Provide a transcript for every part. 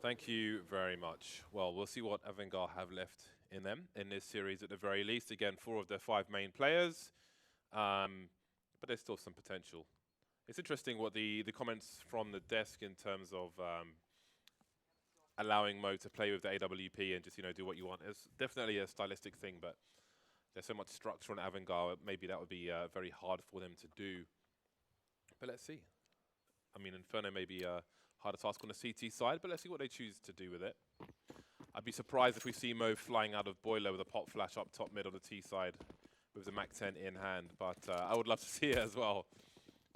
Thank you very much. Well, we'll see what AVANGAR have left in them in this series at the very least. Again, 4 of their 5 main players, but there's still some potential. It's interesting what the comments from the desk in terms of allowing Mo to play with the AWP and just, do what you want. It's definitely a stylistic thing, but there's so much structure on AVANGAR, maybe that would be very hard for them to do. But let's see. I mean, Inferno may be a harder task on the CT side, but let's see what they choose to do with it. I'd be surprised if we see Mo flying out of Boiler with a pop flash up top mid on the T side with the MAC-10 in hand, but I would love to see it as well.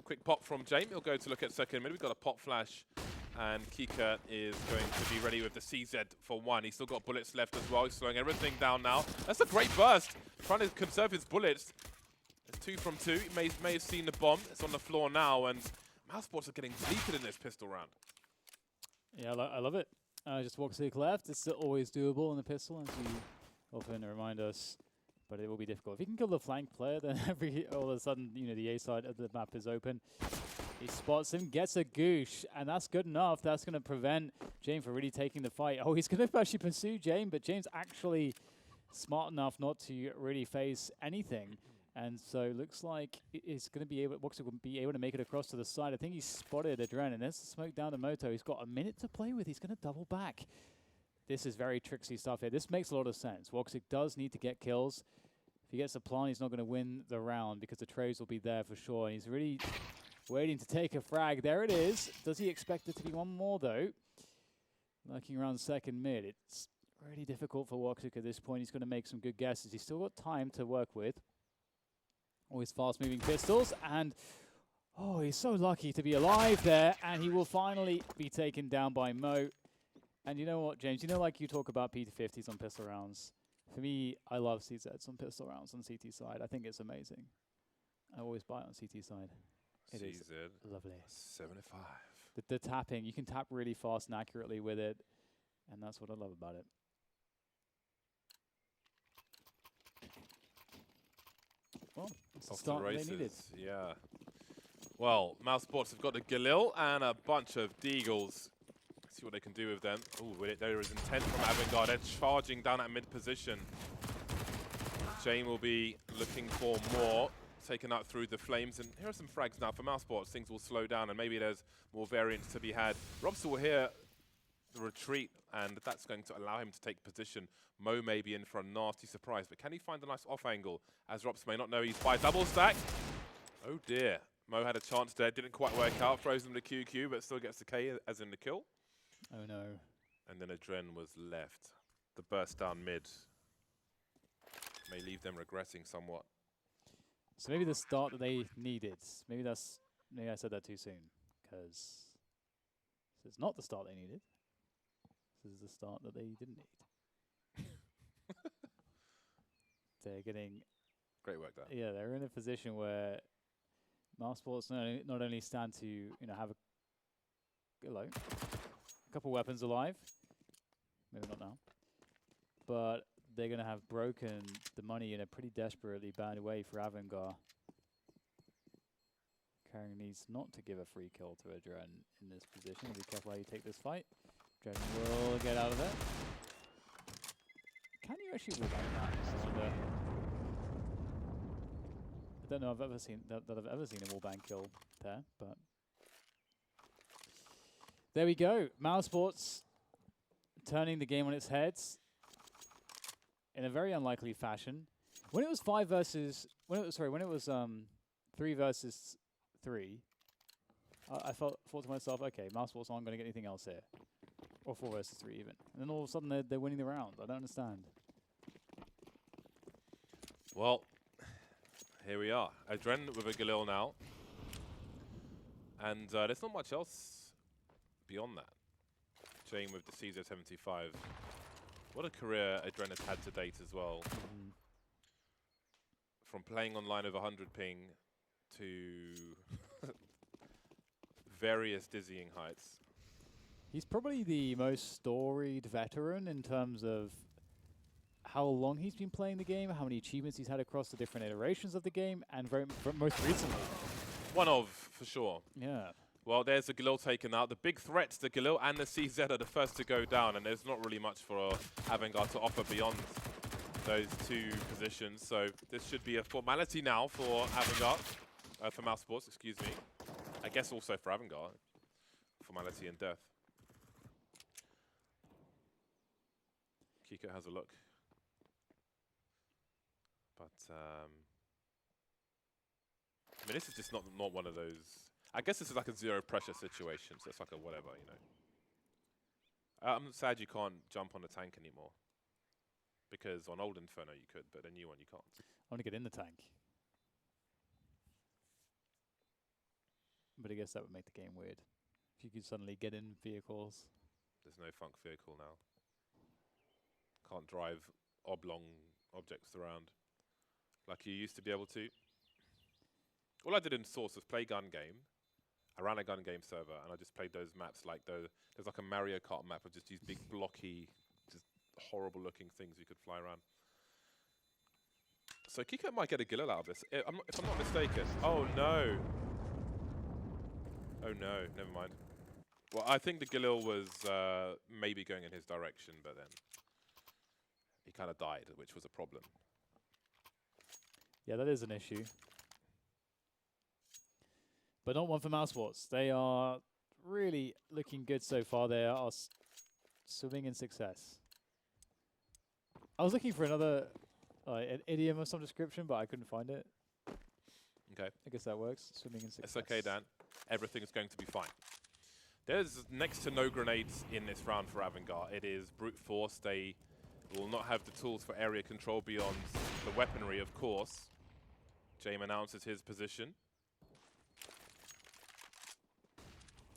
Quick pop from James. He'll go to look at second mid. We've got a pop flash, and Kika is going to be ready with the CZ for 1. He's still got bullets left as well. He's slowing everything down now. That's a great burst. Trying to conserve his bullets. It's 2 from 2. He may have seen the bomb. It's on the floor now, and mousesports are getting deleted in this pistol round. Yeah, I love it. Just walk to the left. It's always doable in the pistol, as you often remind us. But it will be difficult. If he can kill the flank player, then all of a sudden, the A side of the map is open. He spots him, gets a goosh, and that's good enough. That's going to prevent James from really taking the fight. Oh, he's going to actually pursue James, but James actually smart enough not to really face anything. And so it looks like he's going to be able, Boxer will be able to make it across to the side. I think he's spotted Adren, and there's the smoke down to Moto. He's got a minute to play with. He's going to double back. This is very tricksy stuff here. This makes a lot of sense. Woxic does need to get kills. If he gets the plant, he's not going to win the round because the trays will be there for sure. And he's really waiting to take a frag. There it is. Does he expect it to be one more, though? Lurking around second mid. It's really difficult for Woxic at this point. He's going to make some good guesses. He's still got time to work with. Always fast-moving pistols. And, oh, he's so lucky to be alive there. And he will finally be taken down by Mo. And you know what, James? Like you talk about P50s on pistol rounds. For me, I love CZs on pistol rounds on CT side. I think it's amazing. I always buy it on CT side. It CZ is lovely. 75. The tapping, you can tap really fast and accurately with it. And that's what I love about it. Well, that's the start they needed. Yeah. Well, mousesports have got a Galil and a bunch of Deagles. See what they can do with them. Oh, there is intent from AVANGAR. They're charging down at mid position. Jane will be looking for more. Taken out through the flames. And here are some frags now for mousesports. Things will slow down and maybe there's more variance to be had. Robster will hear the retreat and that's going to allow him to take position. Mo may be in for a nasty surprise, but can he find a nice off angle? As Robster may not know, he's by double stack. Oh dear. Mo had a chance there. Didn't quite work out. Throws him to QQ, but still gets the K as in the kill. Oh no. And then Adren was left. The burst down mid may leave them regressing somewhat. So maybe the start that they needed. Maybe I said that too soon. Because this is not the start they needed. This is the start that they didn't need. They're getting... Great work there. Yeah, they're in a position where mousesports not only stand to have a couple weapons alive, maybe not now, but they're going to have broken the money in a pretty desperately bad way for AVANGAR. Karen needs not to give a free kill to Adren in this position. Be careful how you take this fight. Adren will get out of it. Can you actually wallbang that? I wonder. I don't know if I've ever seen that I've ever seen a wallbang kill there, but there we go. mousesports turning the game on its head in a very unlikely fashion. When it was 3 versus 3, I thought to myself, okay, mousesports aren't going to get anything else here, or 4 versus 3 even. And then all of a sudden they're winning the round. I don't understand. Well, here we are. Adren with a Galil now, and there's not much else beyond that. Jane with the CZ75. What a career Adren has had to date as well. From playing online over 100 ping to various dizzying heights. He's probably the most storied veteran in terms of how long he's been playing the game, how many achievements he's had across the different iterations of the game, and most recently. One of, for sure. Yeah. Well, there's the Galil taken out. The big threats, the Galil and the CZ are the first to go down, and there's not really much for AVANGAR to offer beyond those two positions. So this should be a formality now for AVANGAR, for mousesports, excuse me. I guess also for AVANGAR, formality and death. Kiko has a look. But, I mean, this is just not one of those. I guess this is like a zero pressure situation, so it's like a whatever, you know. I'm sad you can't jump on the tank anymore. Because on old Inferno you could, but a new one you can't. I want to get in the tank. But I guess that would make the game weird. If you could suddenly get in vehicles. There's no Funk vehicle now. Can't drive oblong objects around like you used to be able to. All I did in Source was play gun game. I ran a gun game server, and I just played those maps like there's like a Mario Kart map of just these big blocky, just horrible looking things you could fly around. So Kiko might get a Galil out of this, if I'm not mistaken. Oh no. Oh no, never mind. Well, I think the Galil was maybe going in his direction, but then he kind of died, which was a problem. Yeah, that is an issue. But not one for mousesports. They are really looking good so far. They are swimming in success. I was looking for another an idiom of some description, but I couldn't find it. Okay. I guess that works. Swimming in success. It's okay, Dan. Everything's going to be fine. There's next to no grenades in this round for AVANGAR. It is brute force. They will not have the tools for area control beyond the weaponry, of course. James announces his position.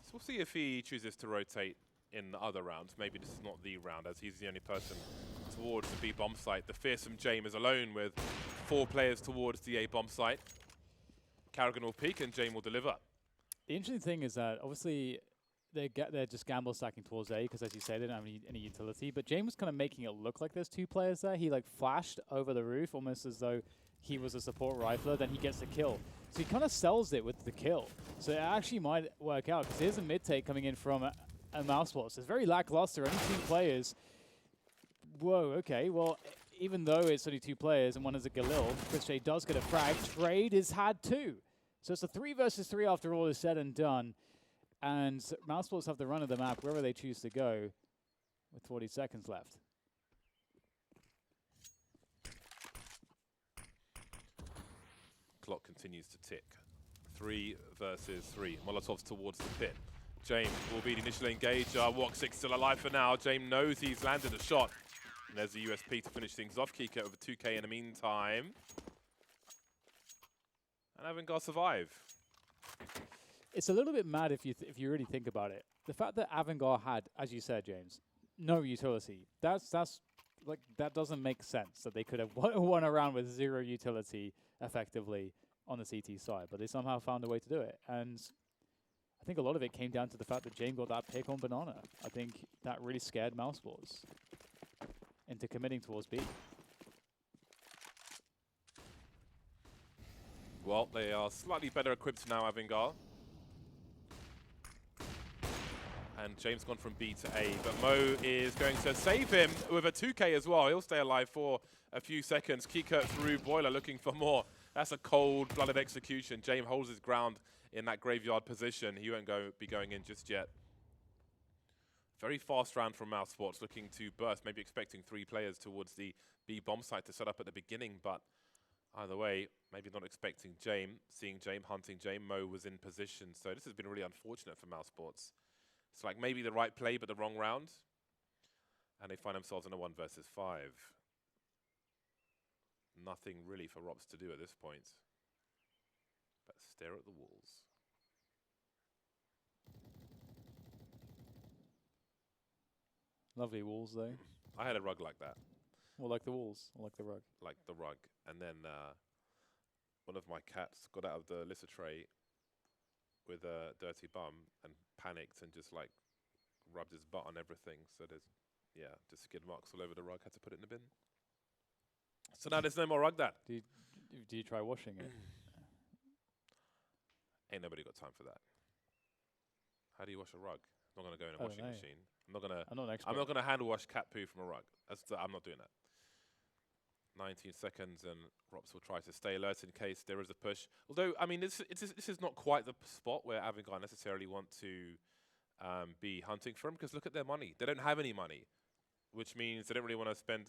So we'll see if he chooses to rotate in the other rounds. Maybe this is not the round, as he's the only person towards the B bomb site. The fearsome James is alone with 4 players towards the A bomb site. Karrigan will peek and James will deliver. The interesting thing is that obviously they're just gamble stacking towards A because, as you say, they don't have any utility. But James was kind of making it look like there's 2 players there. He like flashed over the roof almost as though he was a support rifler. Then he gets the kill. So he kind of sells it with the kill. So it actually might work out because here's a mid take coming in from a mousesports. It's very lackluster. Only 2 players. Whoa. Okay. Well, even though it's only 2 players and one is a Galil, Chris J does get a frag. Trade is had 2. So it's a 3 versus 3 after all is said and done. And mousesports have the run of the map wherever they choose to go with 40 seconds left. Clock continues to tick. 3 versus 3. Molotov's towards the pit. James will be the initial engager. Woxic still alive for now. James knows he's landed a shot. And there's the USP to finish things off. Kiko over 2K in the meantime. And AVANGAR survive. It's a little bit mad if you really think about it. The fact that AVANGAR had, as you said, James, no utility. That's like that doesn't make sense that they could have won around with 0 utility effectively on the CT side, but they somehow found a way to do it. And I think a lot of it came down to the fact that James got that pick on Banana. I think that really scared mousesports into committing towards B. Well, they are slightly better equipped now, AVANGAR. And James gone from B to A, but Mo is going to save him with a 2K as well. He'll stay alive for a few seconds. Kiko through Boiler looking for more. That's a cold-blooded execution. James holds his ground in that graveyard position. He won't be going in just yet. Very fast round from mousesports, looking to burst, maybe expecting 3 players towards the B bomb site to set up at the beginning, but either way, maybe not expecting James. Seeing James, hunting James, Mo was in position. So this has been really unfortunate for mousesports. It's like maybe the right play, but the wrong round. And they find themselves in a 1 versus 5. Nothing really for Rops to do at this point. But stare at the walls. Lovely walls, though. I had a rug like that. Or like the walls, or like the rug. Like the rug. And then one of my cats got out of the litter tray with a dirty bum and panicked and just like rubbed his butt on everything. So there's, yeah, just skid marks all over the rug. Had to put it in the bin. So now there's no more rug, Dad. Do you try washing it? Ain't nobody got time for that. How do you wash a rug? I'm not going to go in a I don't washing know. machine. I'm not going to. I'm not an expert. I'm not going to hand wash cat poo from a rug. I'm not doing that. 19 seconds, and Rops will try to stay alert in case there is a push. Although, I mean, this is not quite the spot where AVANGAR necessarily want to be hunting from, because look at their money. They don't have any money, which means they don't really want to spend.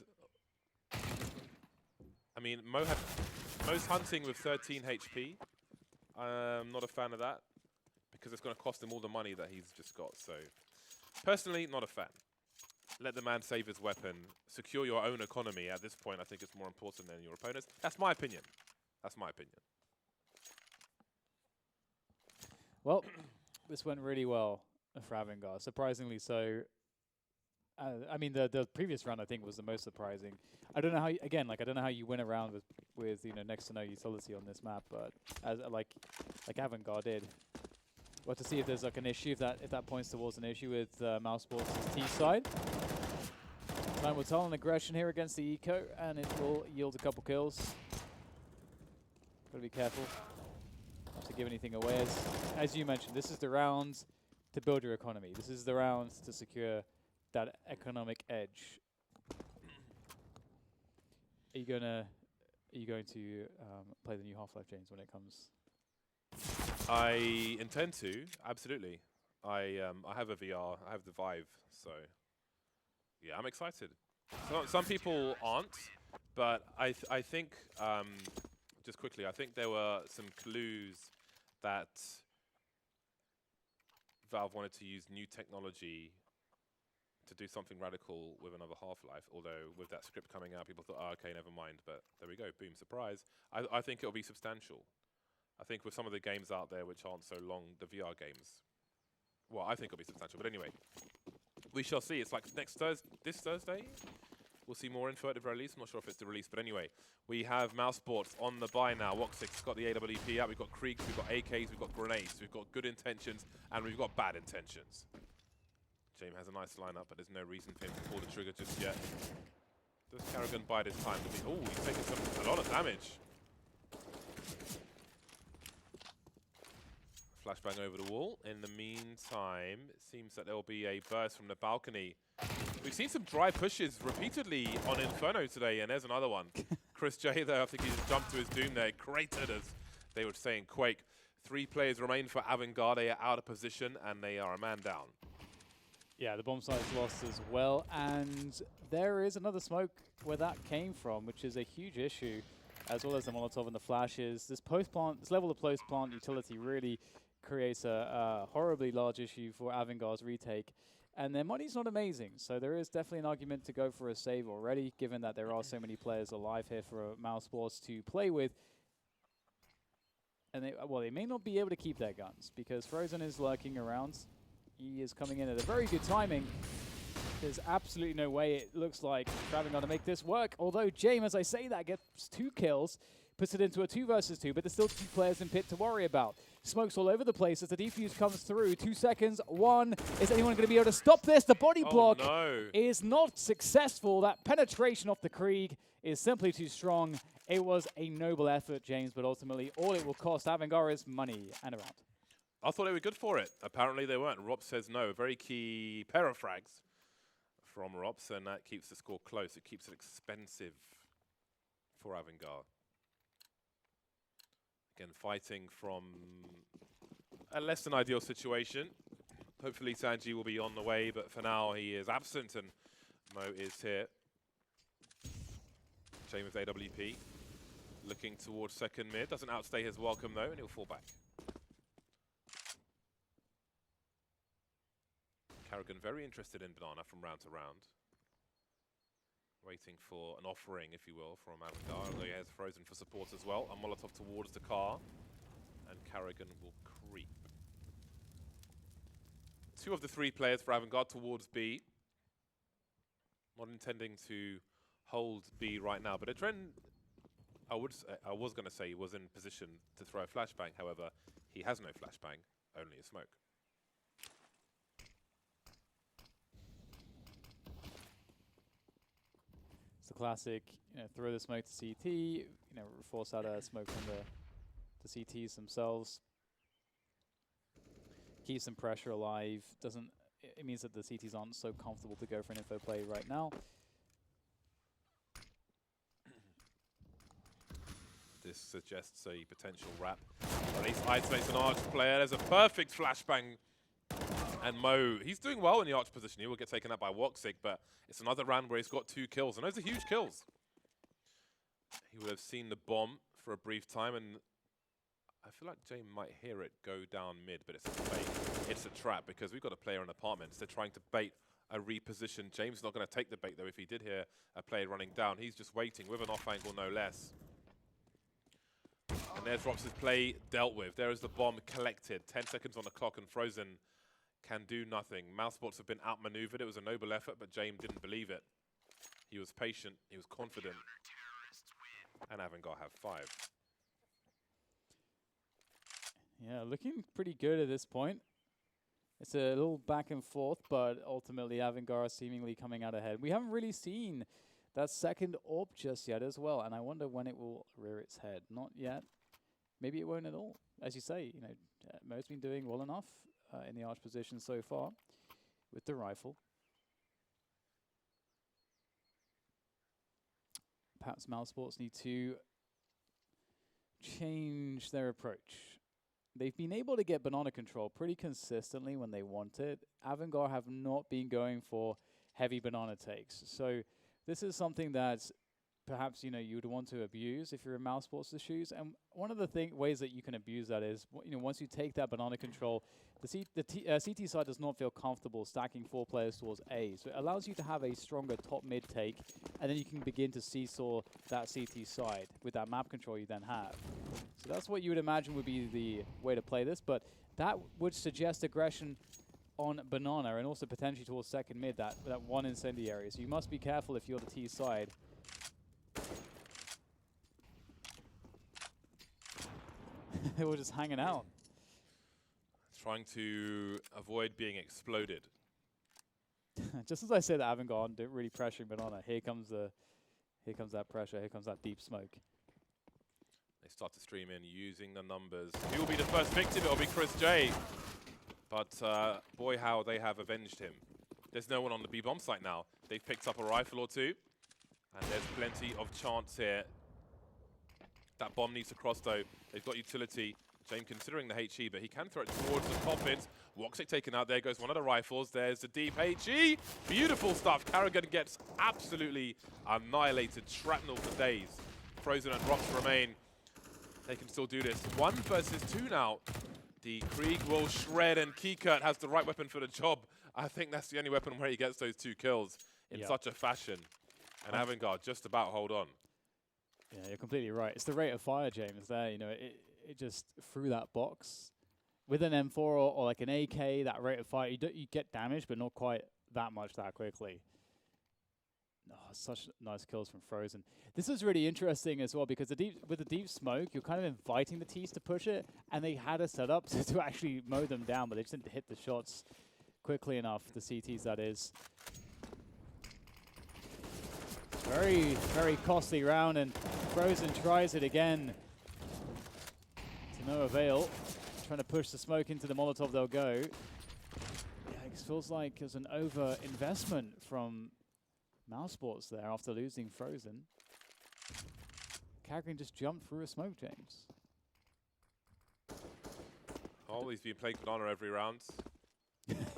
I mean, Mo's hunting with 13 HP. I'm not a fan of that, because it's going to cost him all the money that he's just got. So, personally, not a fan. Let the man save his weapon. Secure your own economy. At this point, I think it's more important than your opponent's. That's my opinion. That's my opinion. Well, this went really well for AVANGAR, surprisingly so. I mean, the previous round I think was the most surprising. I don't know how I don't know how you win a round with next to no utility on this map, but as like AVANGAR did. We'll have to see if there's like an issue, if that points towards an issue with mousesports' T side. Time will tell an aggression here against the eco, and it will yield a couple kills. Gotta be careful not to give anything away. As you mentioned, this is the round to build your economy. This is the round to secure that economic edge. Are you going to play the new Half-Life, James, when it comes? I intend to, absolutely. I have a VR, I have the Vive, so yeah, I'm excited. Some people aren't, but I think, just quickly, I think there were some clues that Valve wanted to use new technology to do something radical with another Half-Life, although with that script coming out, people thought, oh, okay, never mind, but there we go, boom, surprise. I think it'll be substantial. I think with some of the games out there which aren't so long, the VR games, well, I think it'll be substantial. But anyway, we shall see. It's like this Thursday, we'll see more info at the very least. I'm not sure if it's the release, but anyway, we have mousesports on the buy now. Woxic's got the AWP out. We've got Kriegs, we've got AKs, we've got grenades, we've got good intentions, and we've got bad intentions. James has a nice lineup, but there's no reason for him to pull the trigger just yet. Does Carrigan bide his time? Oh, he's taking a lot of damage. Flashbang over the wall. In the meantime, it seems that there will be a burst from the balcony. We've seen some dry pushes repeatedly on Inferno today, and there's another one. Chris J there, I think he just jumped to his doom there. Cratered, as they would say in Quake. 3 players remain for AVANGAR. They are out of position, and they are a man down. Yeah, the bomb site's lost as well, and there is another smoke where that came from, which is a huge issue, as well as the Molotov and the flashes. This post-plant, this level of post-plant utility really creates a horribly large issue for AVANGAR's retake, and their money's not amazing, so there is definitely an argument to go for a save already, given that there are so many players alive here for mousesports to play with. And they may not be able to keep their guns, because Frozen is lurking around. He is coming in at a very good timing. There's absolutely no way it looks like AVANGAR to make this work, although James, as I say that, gets 2 kills, puts it into a 2 versus 2, but there's still 2 players in pit to worry about. Smokes all over the place as the defuse comes through. 2 seconds, 1. Is anyone going to be able to stop this? The body block is not successful. That penetration off the Krieg is simply too strong. It was a noble effort, James, but ultimately all it will cost AVANGAR is money and a round. I thought they were good for it. Apparently they weren't. Rob says no. A very key pair of frags from Rops, and that keeps the score close. It keeps it expensive for AVANGAR. Again, fighting from a less than ideal situation. Hopefully Sanji will be on the way, but for now he is absent, and Mo is here. James with AWP. Looking towards second mid. Doesn't outstay his welcome though, and he'll fall back. Carrigan very interested in Banana from round to round. Waiting for an offering, if you will, from AVANGAR. Although he has Frozen for support as well. A Molotov towards the car. And Carrigan will creep. 2 of the 3 players for AVANGAR towards B. Not intending to hold B right now. But a trend, I was going to say he was in position to throw a flashbang. However, he has no flashbang, only a smoke. It's the classic, throw the smoke to CT, force out a smoke from the CTs themselves. keeps some pressure alive. It means that the CTs aren't so comfortable to go for an info play right now. This suggests a potential wrap. At least isolates an arch player. There's a perfect flashbang. And Mo, he's doing well in the arch position. He will get taken out by Woxic, but it's another round where he's got 2 kills. And those are huge kills. He would have seen the bomb for a brief time, and I feel like James might hear it go down mid, but it's a bait. It's a trap because we've got a player in apartments. They're trying to bait a reposition. James is not going to take the bait, though, if he did hear a player running down. He's just waiting with an off angle, no less. And there's Rops' play dealt with. There is the bomb collected. 10 seconds on the clock, and Frozen can do nothing. mousesports have been outmaneuvered. It was a noble effort, but James didn't believe it. He was patient. He was confident. And AVANGAR have 5. Yeah, looking pretty good at this point. It's a little back and forth, but ultimately AVANGAR seemingly coming out ahead. We haven't really seen that second orb just yet as well, and I wonder when it will rear its head. Not yet. Maybe it won't at all. As you say, you know, Mo's been doing well enough in the arch position so far with the rifle. Perhaps mousesports need to change their approach. They've been able to get banana control pretty consistently when they want it. AVANGAR have not been going for heavy banana takes. So this is something that perhaps, you know, you would want to abuse if you're in mousesports' shoes. And one of the ways that you can abuse that is, you know, once you take that banana control, the CT side does not feel comfortable stacking 4 players towards A. So it allows you to have a stronger top-mid take, and then you can begin to seesaw that CT side with that map control you then have. So that's what you would imagine would be the way to play this, but that would suggest aggression on banana and also potentially towards second mid, that one incendiary. So you must be careful if you're the T side. They were just hanging out. Trying to avoid being exploded. Just as I said, AVANGAR really pressuring banana. Here comes that pressure. Here comes that deep smoke. They start to stream in using the numbers. He will be the first victim. It'll be Chris J. But boy, how they have avenged him. There's no one on the B bomb site now. They've picked up a rifle or 2, and there's plenty of chance here. That bomb needs to cross, though. They've got utility. James considering the HE, but he can throw it towards the top-ins. Woxic taken out. There goes one of the rifles. There's the deep HE. Beautiful stuff. Carrigan gets absolutely annihilated. Shrapnel for days. Frozen and Rops remain. They can still do this. 1 versus 2 now. The Krieg will shred, and Kikert has the right weapon for the job. I think that's the only weapon where he gets those 2 kills in such a fashion. And AVANGAR just about hold on. Yeah, you're completely right. It's the rate of fire, James, there. You know, it just through that box. With an M4 or like an AK, that rate of fire, you get damage, but not quite that much that quickly. Oh, such nice kills from Frozen. This is really interesting as well because with the deep smoke, you're kind of inviting the T's to push it, and they had a setup to actually mow them down, but they just didn't hit the shots quickly enough, the CTs that is. Very, very costly round, and Frozen tries it again to no avail. Trying to push the smoke into the Molotov, they'll go. Yeah, it feels like there's an over-investment from mousesports there after losing Frozen. Carrigan just jumped through a smoke, James. Oh, he's been playing banana every round.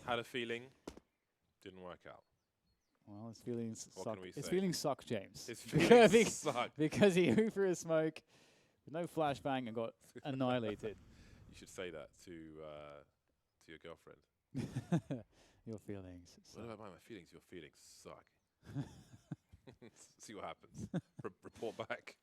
Had a feeling. Didn't work out. Well, his feelings What suck. can we His say? Feelings suck, James. His feelings suck. Because he threw through a smoke with no flashbang and got annihilated. You should say that to your girlfriend. Your feelings suck. What about my feelings? Your feelings suck. See what happens. Report back.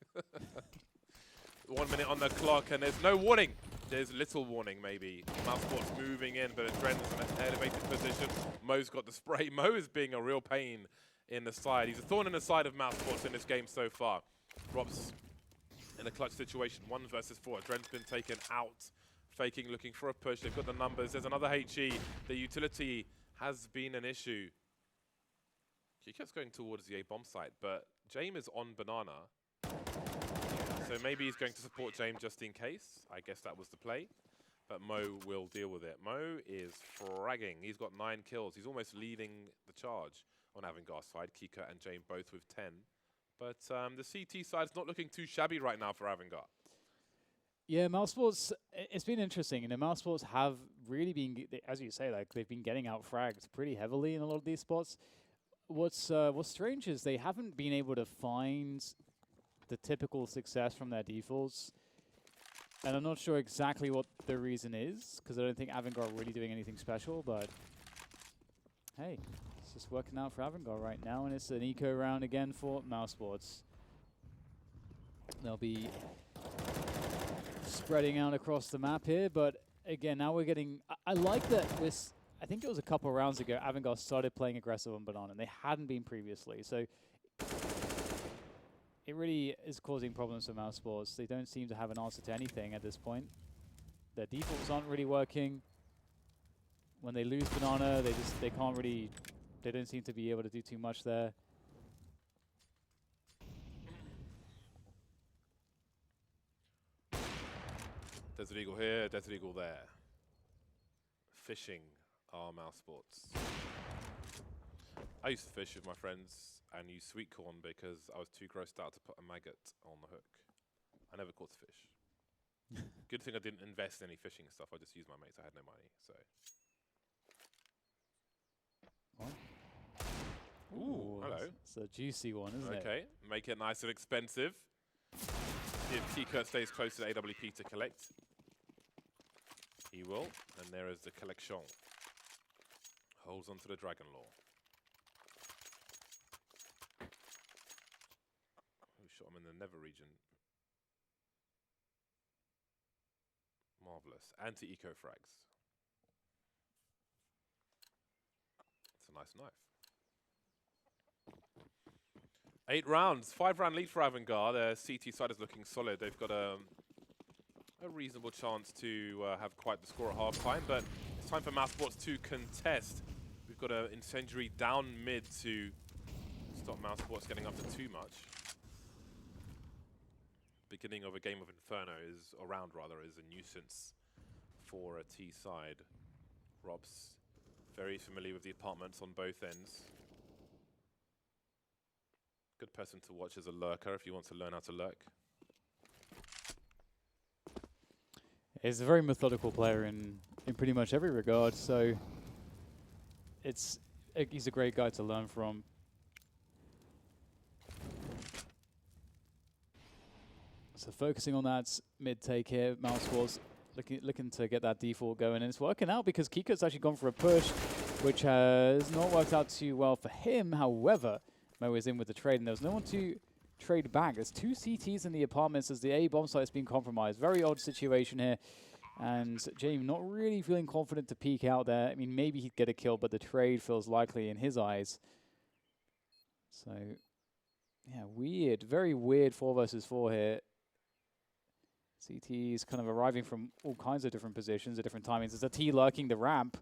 1 minute on the clock, and there's no warning. There's little warning, maybe. mousesports moving in, but Adren's in an elevated position. Mo's got the spray. Mo is being a real pain in the side. He's a thorn in the side of mousesports in this game so far. Rob's in a clutch situation. 1 versus 4. Adren's been taken out. Faking, looking for a push. They've got the numbers. There's another HE. The utility has been an issue. Kikert's going towards the A-bomb site, but James is on banana. So maybe he's going to support James just in case. I guess that was the play. but Mo will deal with it. Mo is fragging. He's got 9 kills. He's almost leading the charge on AVANGAR's side. Kika and Jane both with 10. But the CT side's not looking too shabby right now for AVANGAR. Yeah, mousesports, it's been interesting. You know, mousesports have really been, as you say, like they've been getting out fragged pretty heavily in a lot of these spots. What's strange is they haven't been able to find the typical success from their defaults. And I'm not sure exactly what the reason is, because I don't think AVANGAR are really doing anything special, but hey, it's just working out for AVANGAR right now, and it's an eco round again for mousesports. They'll be spreading out across the map here, but again, now we're getting... I like that this... I think it was a couple of rounds ago, AVANGAR started playing aggressive on Banana, and they hadn't been previously, so it really is causing problems for mousesports. They don't seem to have an answer to anything at this point. Their defaults aren't really working. When they lose Banana, they can't really... They don't seem to be able to do too much there. Desert Eagle here, Desert Eagle there. Fishing are mousesports. I used to fish with my friends and use sweet corn because I was too grossed out to put a maggot on the hook. I never caught a fish. Good thing I didn't invest in any fishing stuff. I just used my mates. I had no money, so. Ooh, hello. It's a juicy one, isn't it? Okay, make it nice and expensive. See if Kika stays close to the AWP to collect. He will, and there is the collection. Holds onto the Dragon Lore. Oh, shot him in the Nether region. Marvelous. Anti-eco frags. It's a nice knife. 8 rounds, 5-round lead for AVANGAR. Their CT side is looking solid. They've got a reasonable chance to have quite the score at half-time, but it's time for mousesports to contest. We've got an incendiary down mid to stop mousesports getting up to too much. Beginning of a game of Inferno is a nuisance for a T side. Rob's very familiar with the apartments on both ends. Good person to watch as a lurker if you want to learn how to lurk. He's a very methodical player in pretty much every regard, so he's a great guy to learn from. So focusing on that mid take here, mousesports looking to get that default going, and it's working out because Kiko's actually gone for a push, which has not worked out too well for him. However, Mo is in with the trade, and there's no one to trade back. There's 2 CTs in the apartments as the A bomb site has been compromised. Very odd situation here. And James not really feeling confident to peek out there. I mean, maybe he'd get a kill, but the trade feels likely in his eyes. So, yeah, weird. Very weird 4 versus 4 here. CT's kind of arriving from all kinds of different positions at different timings. There's a T lurking the ramp,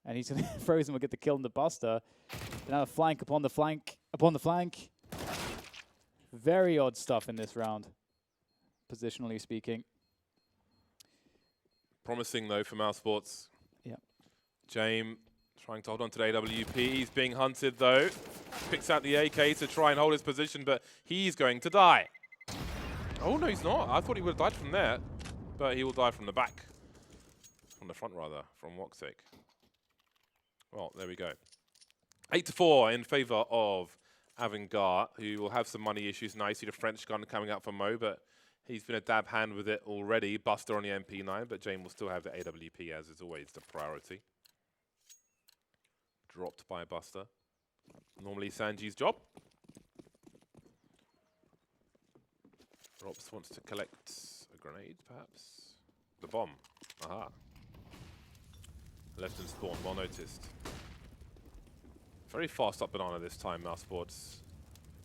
and he's going to Frozen will get the kill on the Buster. Now a flank upon the flank, upon the flank. Very odd stuff in this round, positionally speaking. Promising though for mousesports. Yeah. James trying to hold on to the AWP. He's being hunted though. Picks out the AK to try and hold his position, but he's going to die. Oh no, he's not. I thought he would have died from there, but he will die from the back. From the front rather, from Woxic. Well, there we go. 8-4 in favor of AVANGAR, who will have some money issues. Now you see the French gun coming out for Mo, but he's been a dab hand with it already. Buster on the MP9, but Jane will still have the AWP, as is always the priority. Dropped by Buster. Normally Sanji's job. Robs wants to collect a grenade, perhaps. The bomb. Aha. Left in spawn, well noticed. Very fast up Banana this time, mousesports.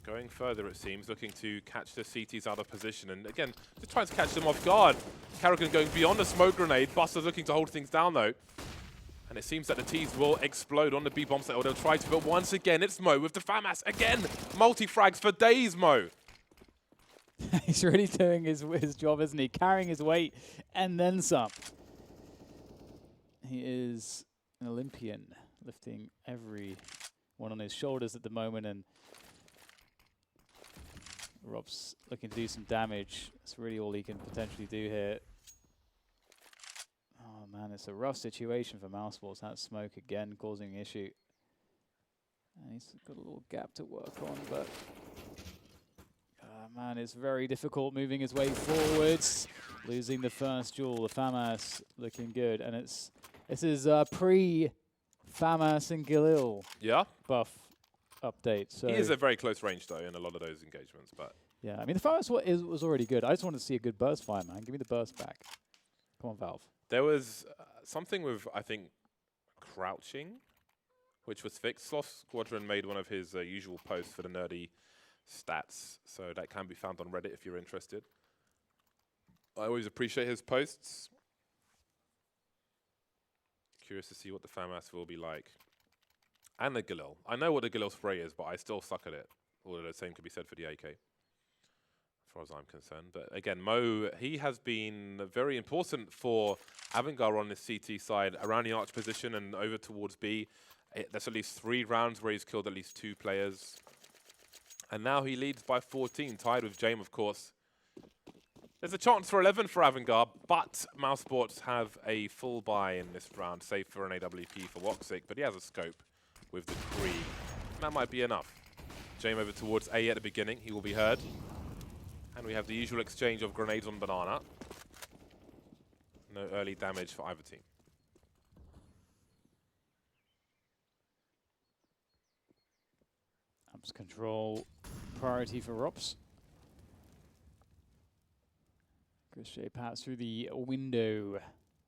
Going further, it seems, looking to catch the CTs out of position. And again, just trying to catch them off guard. Karrigan going beyond a smoke grenade. Buster's looking to hold things down, though. And it seems that the T's will explode on the B bomb site, or they'll try to, but once again, it's Mo with the FAMAS. Again, multi-frags for days, Mo. He's really doing his job, isn't he? Carrying his weight and then some. He is an Olympian, lifting everyone on his shoulders at the moment, and Rob's looking to do some damage. That's really all he can potentially do here. Oh man, it's a rough situation for mousesports. That smoke again causing an issue. And he's got a little gap to work on, but man, it's very difficult moving his way forwards. Losing the first duel, the FAMAS looking good, and this is pre-FAMAS and Galil buff update. So he is a very close range though in a lot of those engagements, but yeah, I mean the FAMAS was already good. I just wanted to see a good burst fire, man. Give me the burst back. Come on, Valve. There was something with, I think, crouching, which was fixed. Sloth Squadron made one of his usual posts for the nerdy stats, so that can be found on Reddit if you're interested. I always appreciate his posts. Curious to see what the FAMAS will be like. And the Galil. I know what the Galil spray is, but I still suck at it. Although the same could be said for the AK, as far as I'm concerned. But again, Mo, he has been very important for AVANGAR on this CT side, around the arch position and over towards B. There's at least 3 rounds where he's killed at least 2 players. And now he leads by 14, tied with James, of course. There's a chance for 11 for AVANGAR, but mousesports have a full buy in this round, save for an AWP for Woxic, but he has a scope with the Krieg. That might be enough. James over towards A at the beginning, he will be heard. And we have the usual exchange of grenades on Banana. No early damage for either team. Amps control priority for Rops. Crochet pass through the window,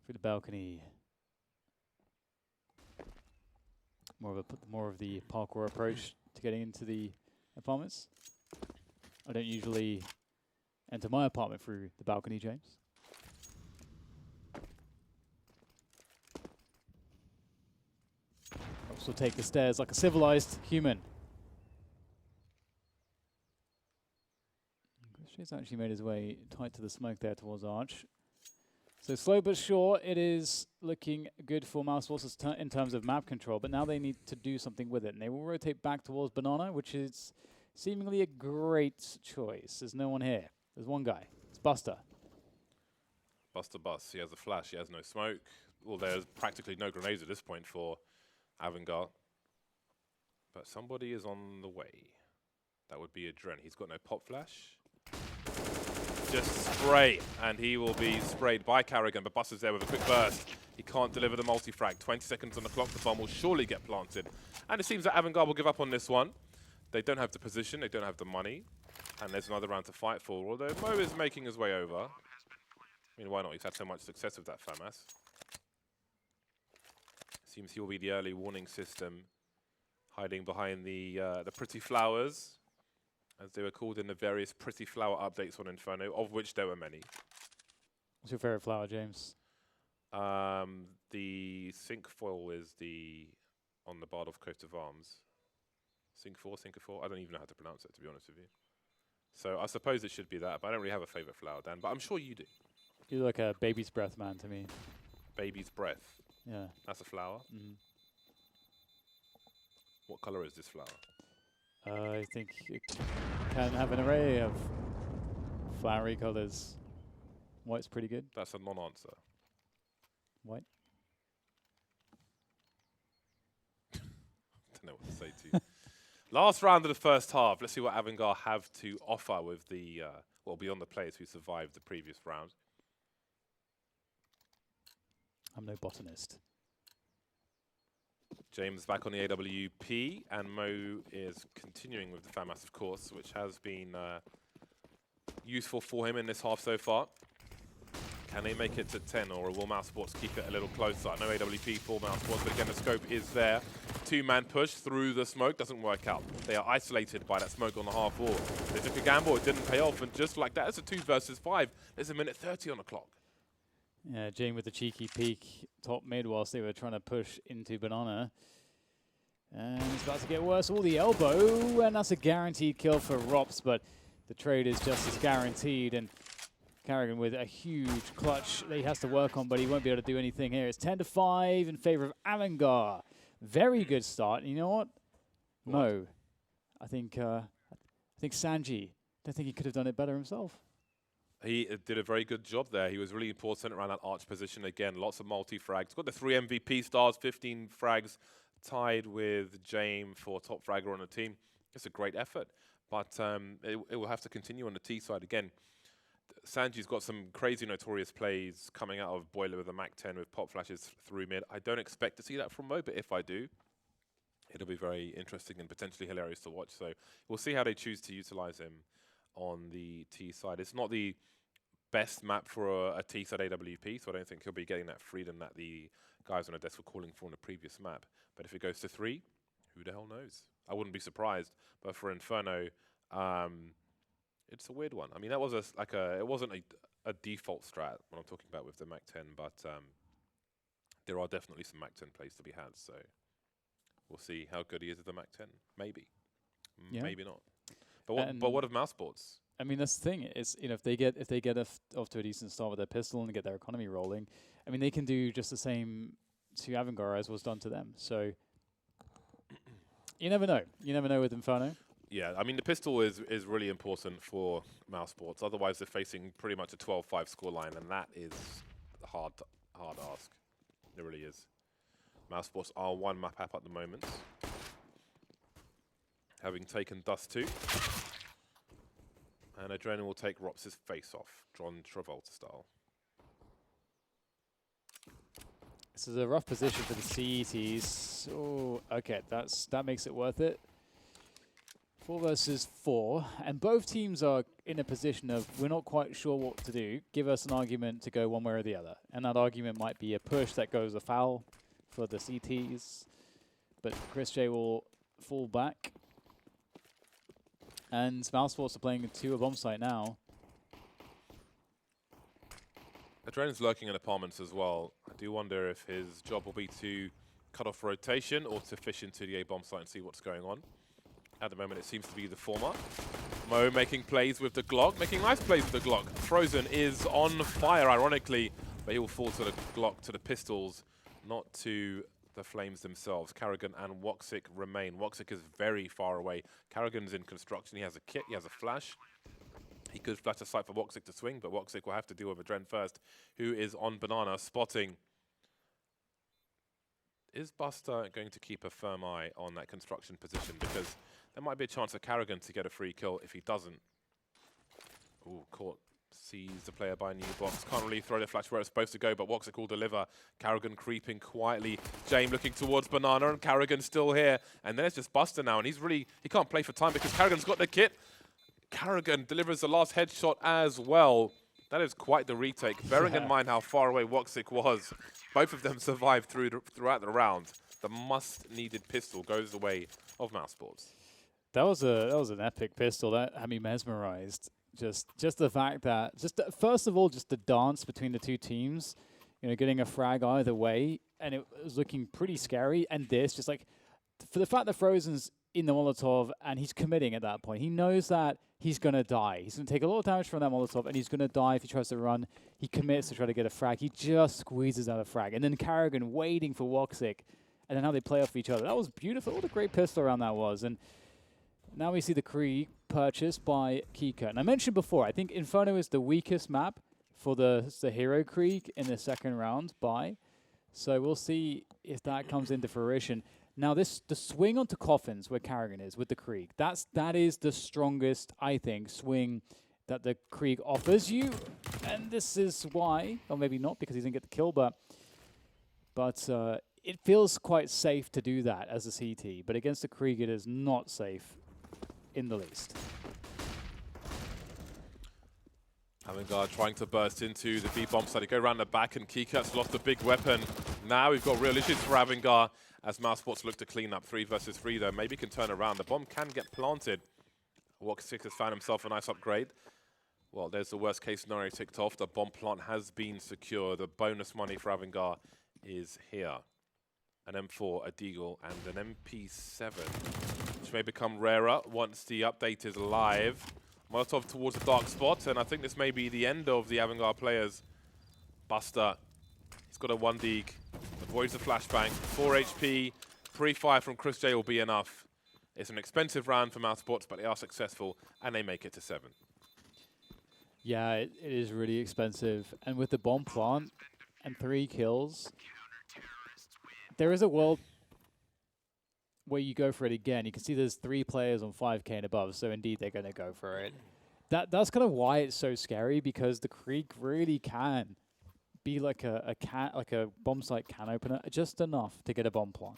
through the balcony. More of the parkour approach to getting into the apartments. I don't usually enter my apartment through the balcony, James. Also take the stairs like a civilized human. He's actually made his way tight to the smoke there towards Arch. So slow but sure, it is looking good for mousesports in terms of map control, but now they need to do something with it, and they will rotate back towards Banana, which is seemingly a great choice. There's no one here. There's one guy. It's Buster. Buster Bus. He has a flash. He has no smoke. Well, there's practically no grenades at this point for AVANGAR. But somebody is on the way. That would be a Dren. He's got no pop flash. Just spray, and he will be sprayed by Carrigan, but Buster's there with a quick burst. He can't deliver the multi-frag. 20 seconds on the clock, the bomb will surely get planted. And it seems that AVANGAR will give up on this one. They don't have the position, they don't have the money, and there's another round to fight for, although Mo is making his way over. I mean, why not? He's had so much success with that FAMAS. Seems he will be the early warning system, hiding behind the pretty flowers, as they were called in the various pretty flower updates on Inferno, of which there were many. What's your favorite flower, James? The Cinquefoil is on the Bard of Coat of Arms. Cinquefoil? I don't even know how to pronounce it, to be honest with you. So I suppose it should be that, but I don't really have a favorite flower, Dan, but I'm sure you do. You're like a baby's breath man to me. Baby's breath? Yeah. That's a flower? Mm-hmm. What color is this flower? I think it can have an array of flowery colors. White's pretty good. That's a non-answer. White? Don't know what to say to you. Last round of the first half. Let's see what AVANGAR have to offer with the, well, beyond the players who survived the previous round. I'm no botanist. James back on the AWP, and Mo is continuing with the FAMAS, of course, which has been useful for him in this half so far. Can they make it to 10, or will mousesports keep it a little closer? No AWP for mousesports, but again, the scope is there. 2-man push through the smoke doesn't work out. They are isolated by that smoke on the half wall. They took a gamble, it didn't pay off, and just like that, it's a 2 versus 5. There's a minute 30 on the clock. Yeah, Jane with the cheeky peek top mid whilst they were trying to push into Banana. And it's about to get worse. All the elbow, and that's a guaranteed kill for Rops, but the trade is just as guaranteed. And Carrigan with a huge clutch that he has to work on, but he won't be able to do anything here. It's 10-5 in favor of AVANGAR. Very good start. And you know what? Mo, I think Sanji, don't think he could have done it better himself. He did a very good job there. He was really important around that arch position again. Lots of multi-frags. Got the 3 MVP stars, 15 frags, tied with James for top fragger on the team. It's a great effort, but it will have to continue on the T side again. Sanji's got some crazy notorious plays coming out of Boiler with a Mac-10 with pop flashes through mid. I don't expect to see that from Mo, but if I do, it'll be very interesting and potentially hilarious to watch. So we'll see how they choose to utilize him on the T side. It's not the best map for a T side AWP, so I don't think he'll be getting that freedom that the guys on the desk were calling for in the previous map. But if it goes to 3, who the hell knows? I wouldn't be surprised. But for Inferno, it's a weird one. I mean, that was it wasn't a default strat when I'm talking about with the Mac-10, but there are definitely some Mac-10 plays to be had. So we'll see how good he is at the Mac-10. Maybe, maybe not. But what of mousesports? I mean, that's the thing is, you know, if they get off to a decent start with their pistol and get their economy rolling, I mean, they can do just the same to AVANGAR as was done to them. So you never know. You never know with Inferno. Yeah, I mean, the pistol is really important for mousesports. Otherwise, they're facing pretty much a 12-5 scoreline, and that is a hard ask. It really is. Mousesports are 1 map up at the moment, having taken Dust 2. And Adrenaline will take Rops's face off, John Travolta style. This is a rough position for the CETs. Oh, okay, that makes it worth it. 4 versus 4, and both teams are in a position of we're not quite sure what to do. Give us an argument to go one way or the other, and that argument might be a push that goes a foul for the CTs, but Chris J will fall back, and mousesports are playing 2 a bomb site now. Adrenaline's lurking in apartments as well. I do wonder if his job will be to cut off rotation or to fish into the A bomb site and see what's going on. At the moment, it seems to be the former. Mo making plays with the Glock, making nice plays with the Glock. Frozen is on fire, ironically, but he will fall to the Glock, to the pistols, not to the flames themselves. Carrigan and Woxic remain. Woxic is very far away. Carrigan's in construction. He has a kit, he has a flash. He could flash a sight for Woxic to swing, but Woxic will have to deal with Adren first, who is on banana, spotting. Is Buster going to keep a firm eye on that construction position? Because there might be a chance for Carrigan to get a free kill if he doesn't. Ooh, caught. Sees the player by a new box. Can't really throw the flash where it's supposed to go, but Woxic will deliver. Carrigan creeping quietly. James looking towards banana, and Carrigan still here. And then it's just Buster now, and he can't play for time because Carrigan's got the kit. Carrigan delivers the last headshot as well. That is quite the retake. Bearing in mind how far away Woxic was, both of them survived throughout the round. The must-needed pistol goes the way of mousesports. That was an epic pistol. That had me mesmerized. Just the fact that first of all, just the dance between the 2 teams, you know, getting a frag either way, and it was looking pretty scary. And this, just like, for the fact that Frozen's in the Molotov and he's committing at that point, he knows that he's gonna die. He's gonna take a lot of damage from that Molotov, and he's gonna die if he tries to run. He commits to try to get a frag. He just squeezes out a frag, and then Carrigan waiting for Woxic, and then how they play off each other. That was beautiful. What a great pistol round that was. And now we see the Krieg purchased by Kika. And I mentioned before, I think Inferno is the weakest map for the Hero Krieg in the 2nd round buy. So we'll see if that comes into fruition. Now the swing onto coffins where Carrigan is with the Krieg, that is the strongest, I think, swing that the Krieg offers you. And this is why, or maybe not because he didn't get the kill, but it feels quite safe to do that as a CT. But against the Krieg, it is not safe in the least. AVANGAR trying to burst into the B bomb side. They go around the back, and Kikat's lost a big weapon. Now we've got real issues for AVANGAR as mousesports look to clean up. 3 versus 3 though. Maybe can turn around. The bomb can get planted. Woxic has found himself a nice upgrade. Well, there's the worst case scenario ticked off. The bomb plant has been secured. The bonus money for AVANGAR is here. An M4, a Deagle, and an MP7, which may become rarer once the update is live. Molotov towards the dark spot, and I think this may be the end of the AVANGAR players. Buster, he's got a 1 deke, avoids the flashbang, 4 HP, pre-fire from Chris J will be enough. It's an expensive round for mousesports, but they are successful, and they make it to 7. Yeah, it is really expensive. And with the bomb plant and 3 kills, there is a world where you go for it again. You can see there's 3 players on 5k and above, so indeed they're going to go for it. That's kind of why it's so scary, because the Krieg really can be like a bomb site can opener, just enough to get a bomb plant.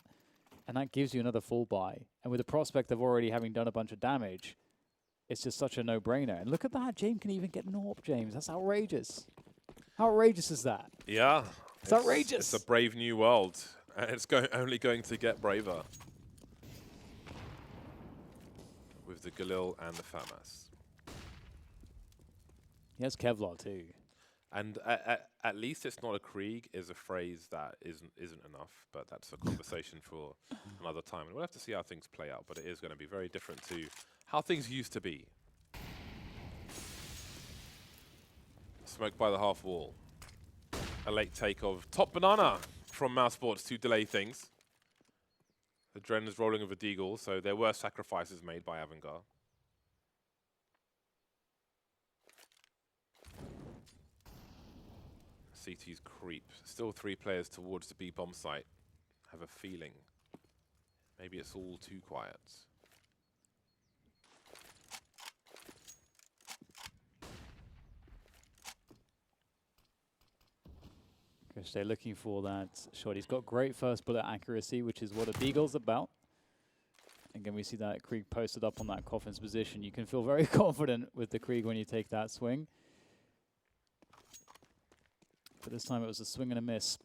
And that gives you another full buy. And with the prospect of already having done a bunch of damage, it's just such a no-brainer. And look at that, James can even get an AWP, James. That's outrageous. How outrageous is that? Yeah. It's outrageous. It's a brave new world, and it's only going to get braver. With the Galil and the FAMAS. He has Kevlar too. And at least it's not a Krieg is a phrase that isn't enough, but that's a conversation for another time. And we'll have to see how things play out, but it is going to be very different to how things used to be. Smoke by the half wall. A late take of Top Banana from mousesports to delay things. The Dren is rolling with a Deagle, so there were sacrifices made by AVANGAR. CT's creep. Still 3 players towards the B bomb site. Have a feeling. Maybe it's all too quiet. Because they're looking for that shot. He's got great first bullet accuracy, which is what a Deagle's about. Again, we see that Krieg posted up on that coffin's position. You can feel very confident with the Krieg when you take that swing. But this time it was a swing and a miss.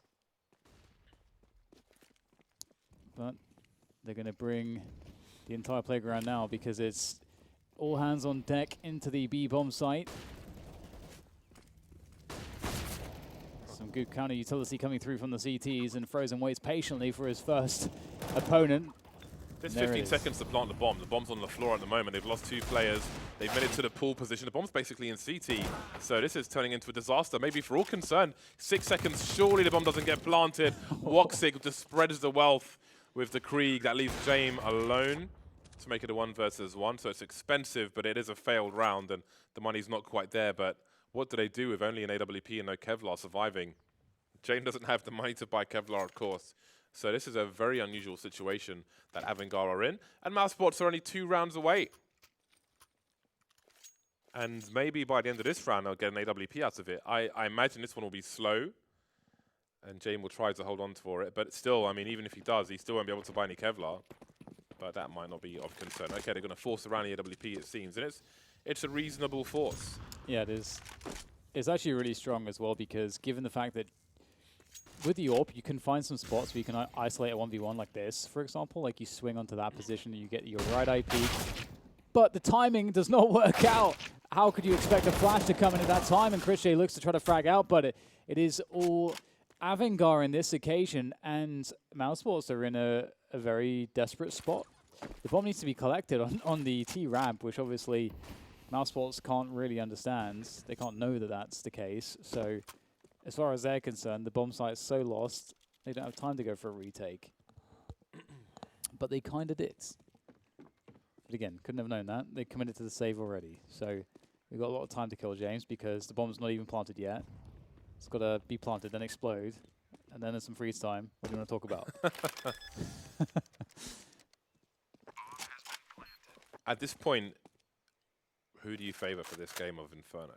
But they're going to bring the entire playground now, because it's all hands on deck into the B bomb site. Some good counter utility coming through from the CTs, and Frozen waits patiently for his first opponent. There's 15 seconds to plant the bomb. The bomb's on the floor at the moment. They've lost 2 players. They've made it to the pool position. The bomb's basically in CT. So this is turning into a disaster, maybe for all concerned. 6 seconds, surely the bomb doesn't get planted. Woxig just spreads the wealth with the Krieg. That leaves James alone to make it a 1 versus 1. So it's expensive, but it is a failed round, and the money's not quite there. But what do they do with only an AWP and no Kevlar surviving? James doesn't have the money to buy Kevlar, of course. So this is a very unusual situation that AVANGAR are in. And mousesports are only 2 rounds away. And maybe by the end of this round, they'll get an AWP out of it. I imagine this one will be slow. And James will try to hold on for it. But still, I mean, even if he does, he still won't be able to buy any Kevlar. But that might not be of concern. Okay, they're going to force around the AWP, it seems. And it's a reasonable force. Yeah, it is. It's actually really strong as well, because given the fact that with the AWP, you can find some spots where you can isolate a 1v1 like this, for example. Like you swing onto that position and you get your right eye peek. But the timing does not work out. How could you expect a flash to come in at that time? And Chris J looks to try to frag out, but it is all AVANGAR in this occasion. And mousesports are in a very desperate spot. The bomb needs to be collected on the T ramp, which obviously mousesports can't really understand. They can't know that that's the case. So as far as they're concerned, the bomb site is so lost, they don't have time to go for a retake. But they kind of did. But again, couldn't have known that. They committed to the save already. So we've got a lot of time to kill James, because the bomb's not even planted yet. It's got to be planted, then explode. And then there's some freeze time. What do you want to talk about? At this point, who do you favor for this game of Inferno?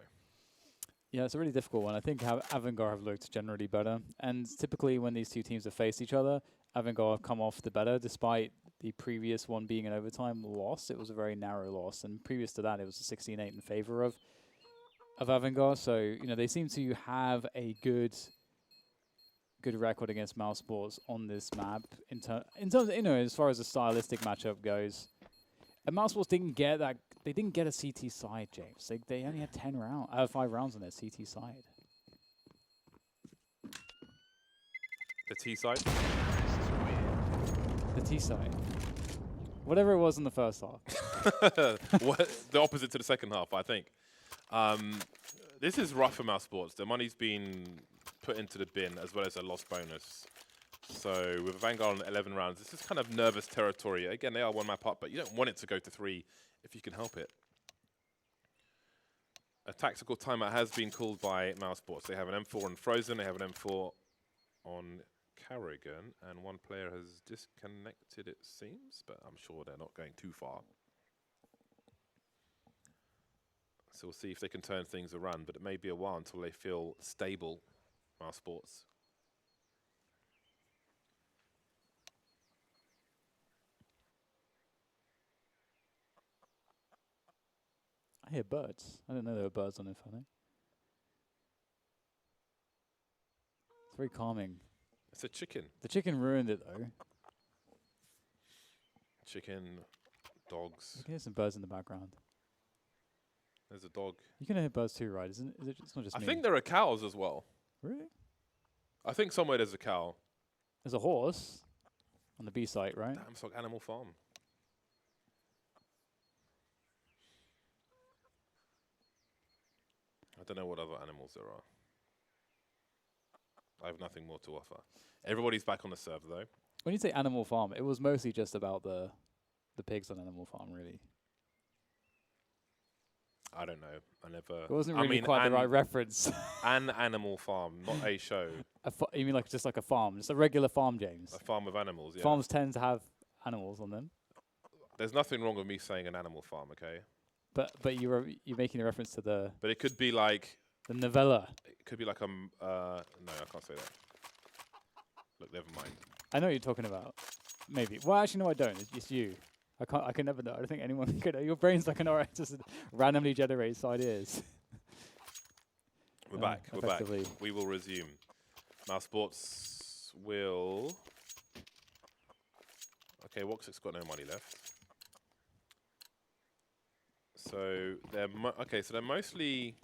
Yeah, it's a really difficult one. I think AVANGAR have looked generally better. And typically when these two teams have faced each other, AVANGAR have come off the better, despite the previous one being an overtime loss. It was a very narrow loss. And previous to that, it was a 16-8 in favor of AVANGAR. So, you know, they seem to have a good record against mousesports on this map. In terms of, you know, as far as the stylistic matchup goes. And mousesports didn't get that. They didn't get a CT side, James. They only had 5 rounds on their CT side. The T side? The T side. Whatever it was in the first half. The opposite to the second half, I think. This is rough for mousesports. The money's been put into the bin as well as a loss bonus. So with Vanguard on 11 rounds, this is kind of nervous territory. Again, they are one map up, but you don't want it to go to 3 if you can help it. A tactical timeout has been called by mousesports. They have an M4 on Frozen, they have an M4 on Carrigan, and one player has disconnected, it seems, but I'm sure they're not going too far. So we'll see if they can turn things around, but it may be a while until they feel stable, mousesports. I hear birds. I didn't know there were birds on Inferno. It's very calming. It's a chicken. The chicken ruined it though. Chicken, dogs. You can hear some birds in the background. There's a dog. You can hear birds too, right? Isn't it? Is it it's not just I me. think there are cows as well. Really? I think somewhere there's a cow. There's a horse on the B site, right? Damn, it's like Animal Farm. I don't know what other animals there are. I have nothing more to offer. Everybody's back on the server though. When you say Animal Farm, it was mostly just about the pigs on Animal Farm, really. I don't know. I never. It wasn't really quite the right reference. An Animal Farm, not a show. You mean like just like a farm, just a regular farm, James? A farm of animals. Yeah. Farms tend to have animals on them. There's nothing wrong with me saying an animal farm, okay? But you're making a reference to the. But it could be like. The novella. It could be like no, I can't say that. Look, never mind. I know what you're talking about. Maybe. Well, actually, no, I don't. It's you. I can never know. I don't think anyone can know. Your brain's like an alright, just randomly generates ideas. We're back. We're back. We will resume. Mousesports will. Okay, Woxic's got no money left. So they're they're mostly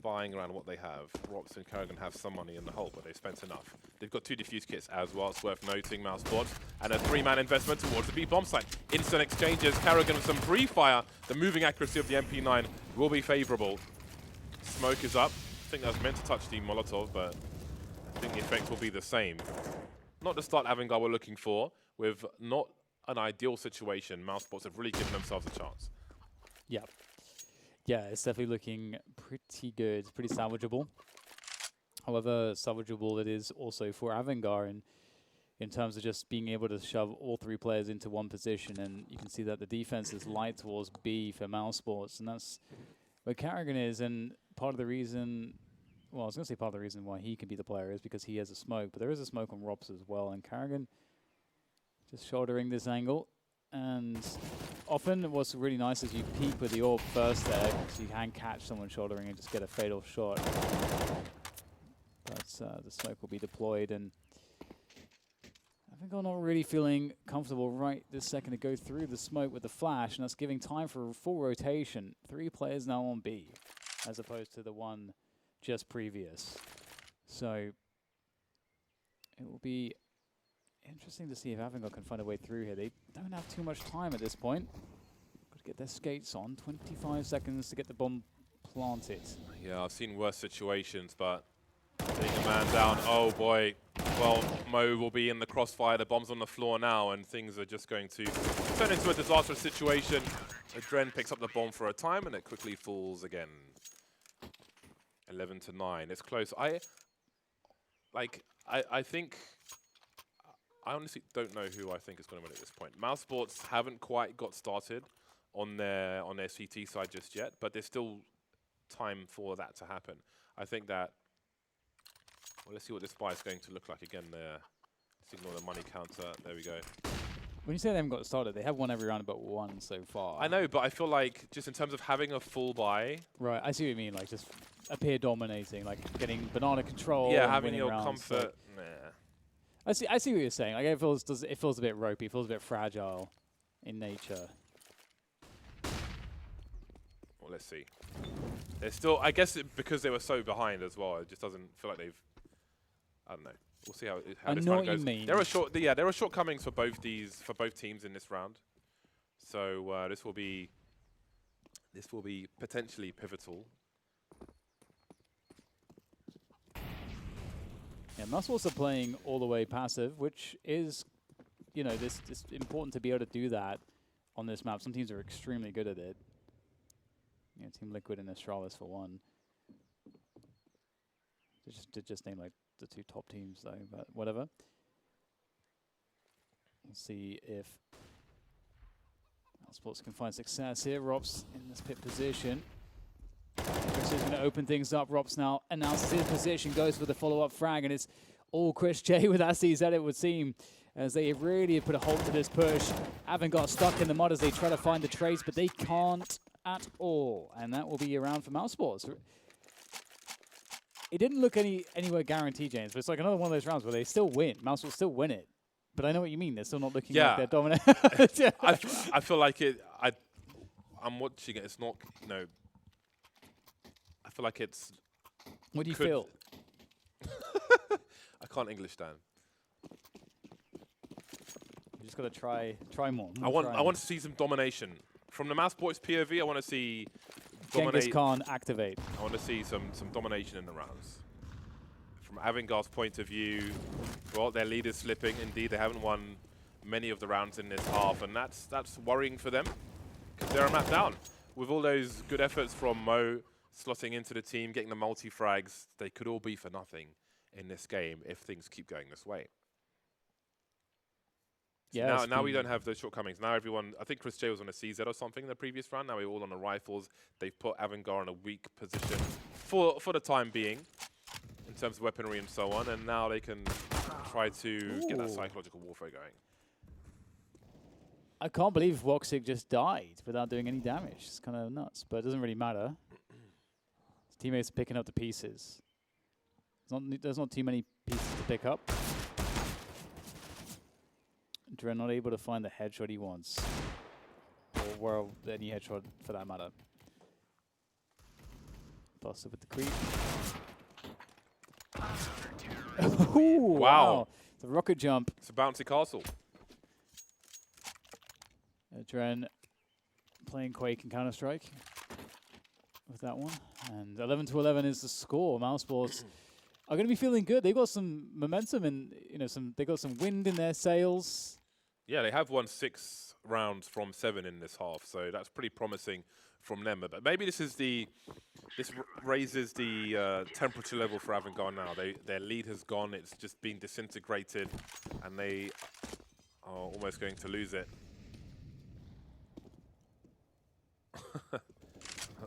buying around what they have. Rox and Carrigan have some money in the hole, but they've spent enough. They've got 2 defuse kits as well. It's worth noting, mousesports, and a 3-man investment towards the B bomb site. Instant exchanges. Carrigan with some pre-fire. The moving accuracy of the MP9 will be favourable. Smoke is up. I think that was meant to touch the Molotov, but I think the effect will be the same. Not the start AVANGAR we're looking for. With not an ideal situation, mousesports have really given themselves a chance. Yeah. Yeah, it's definitely looking pretty good, pretty salvageable. However, salvageable it is also for AVANGAR in terms of just being able to shove all 3 players into one position, and you can see that the defense is light towards B for mousesports, and that's where Carrigan is, and part of the reason, well, I was going to say part of the reason why he can be the player is because he has a smoke, but there is a smoke on Robs as well, and Carrigan just shouldering this angle. And often what's really nice is you peek with the orb first there, so you can catch someone shouldering and just get a fatal shot. But the smoke will be deployed, and I think I'm not really feeling comfortable right this second to go through the smoke with the flash, and that's giving time for a full rotation. 3 players now on B, as opposed to the one just previous. So it will be interesting to see if AVANGAR can find a way through here. They don't have too much time at this point. Got to get their skates on. 25 seconds to get the bomb planted. Yeah, I've seen worse situations, but being a man down, oh boy. Well, Mo will be in the crossfire. The bomb's on the floor now, and things are just going to turn into a disastrous situation. Adren picks up the bomb for a time, and it quickly falls again. 11-9. It's close. I think. I honestly don't know who I think is going to win at this point. Mousesports haven't quite got started on their CT side just yet, but there's still time for that to happen. I think that. Well, let's see what this spy is going to look like again. There, signal the money counter. There we go. When you say they haven't got started, they have won every round but 1 so far. I know, but I feel like just in terms of having a full buy. Right, I see what you mean. Like just appear dominating, like getting banana control. Yeah, having your comfort. Nah. I see what you're saying. Like it feels a bit ropey, it feels a bit fragile in nature. Well, let's see. They're still, I guess because they were so behind as well, it just doesn't feel like they've, I don't know. We'll see I this know round what you goes. mean. There are shortcomings for both teams in this round. So this will be potentially pivotal. Yeah, mousesports are playing all the way passive, which is, you know, this important to be able to do that on this map. Some teams are extremely good at it. You know, Team Liquid and Astralis for one. Just name like the two top teams though, but whatever. We'll see if mousesports can find success here. Rops in this pit position. Chris is going to open things up. Rops now announces his position, goes for the follow-up frag, and it's all Chris J with SCZ, it would seem, as they really have put a halt to this push. AVANGAR stuck in the mud as they try to find the trace, but they can't at all, and that will be a round for mousesports. It didn't look anywhere guaranteed, James, but it's like another one of those rounds where they still win. Mousesports still win it, but I know what you mean. They're still not looking like they're dominant. I feel like I'm watching it. It's not, you know. I feel like it's. What do you feel? I can't English, Dan. You just got to try more. I want to see some domination from the mousesports POV. I want to see Genghis Khan activate. I want to see some domination in the rounds. From AVANGAR's point of view, well, their lead is slipping. Indeed, they haven't won many of the rounds in this half, and that's worrying for them because they're a map down. With all those good efforts from Mo slotting into the team, getting the multi-frags, they could all be for nothing in this game if things keep going this way. So yeah, now we don't have those shortcomings. Now everyone, I think Chris J was on a CZ or something in the previous round. Now we're all on the rifles. They've put AVANGAR in a weak position for the time being in terms of weaponry and so on. And now they can try to get that psychological warfare going. I can't believe Woxic just died without doing any damage. It's kind of nuts, but it doesn't really matter. His teammates are picking up the pieces. There's not too many pieces to pick up. Dren not able to find the headshot he wants. Or any headshot for that matter. Busted with the creep. Ooh, wow. It's a rocket jump. It's a bouncy castle. Dren playing Quake and Counter-Strike with that one. And 11-11 is the score. mousesports are going to be feeling good. They've got some momentum and they got some wind in their sails. Yeah, they have won 6 rounds from 7 in this half, so that's pretty promising from them. But maybe this raises the temperature level for AVANGAR now. Their lead has gone. It's just been disintegrated, and they are almost going to lose it.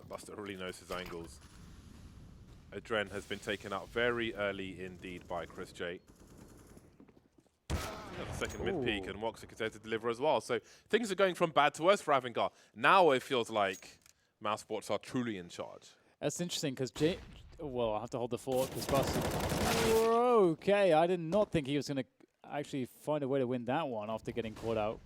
Buster really knows his angles. Adren has been taken out very early indeed by Chris J. Second mid-peak, and Woxic is there to deliver as well. So things are going from bad to worse for AVANGAR. Now it feels like mousesports are truly in charge. That's interesting because well, I have to hold the fort because Buster. Okay, I did not think he was going to actually find a way to win that one after getting caught out.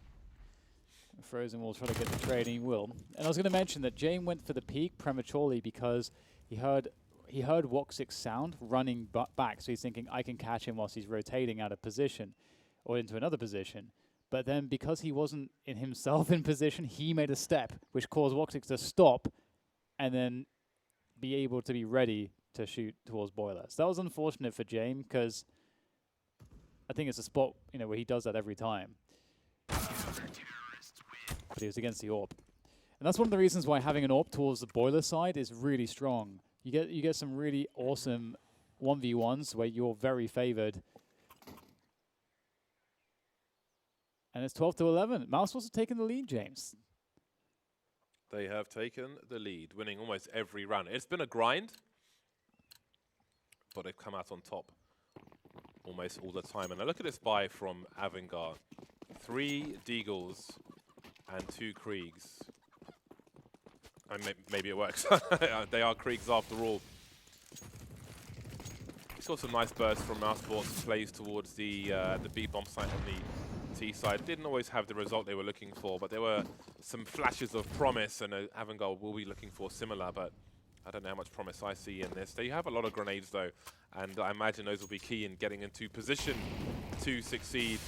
Frozen will try to get the trade, and he will. And I was going to mention that Jane went for the peak prematurely because he heard Woxic's sound running back, so he's thinking, I can catch him whilst he's rotating out of position or into another position. But then because he wasn't in himself in position, he made a step, which caused Woxic to stop and then be able to be ready to shoot towards Boiler. So that was unfortunate for James because I think it's a spot where he does that every time. But he was against the AWP. And that's one of the reasons why having an AWP towards the Boiler side is really strong. You get some really awesome 1v1s where you're very favored. And it's 12-11. mousesports have taken the lead, James. They have taken the lead, winning almost every round. It's been a grind, but they've come out on top almost all the time. And now look at this buy from AVANGAR. 3 Deagles and 2 Kriegs. And maybe it works. They are Kriegs after all. He's got some nice bursts from mousesports, plays towards the B bomb site on the T side. Didn't always have the result they were looking for, but there were some flashes of promise, and AVANGAR will be looking for similar. But I don't know how much promise I see in this. They have a lot of grenades though, and I imagine those will be key in getting into position to succeed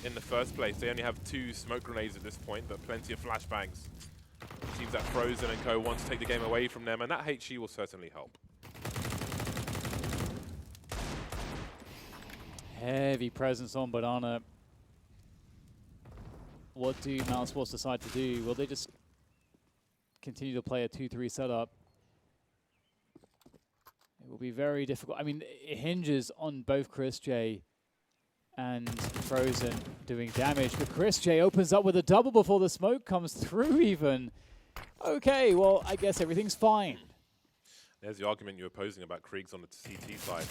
in the first place. They only have 2 smoke grenades at this point, but plenty of flashbangs. It seems that Frozen and co want to take the game away from them, and that HE will certainly help. Heavy presence on Banana. What do mousesports decide to do? Will they just continue to play a 2-3 setup? It will be very difficult. I mean, it hinges on both Chris J and Frozen doing damage, but Chris J opens up with a double before the smoke comes through even. Okay, well, I guess everything's fine. There's the argument you're opposing about Kriegs on the CT side.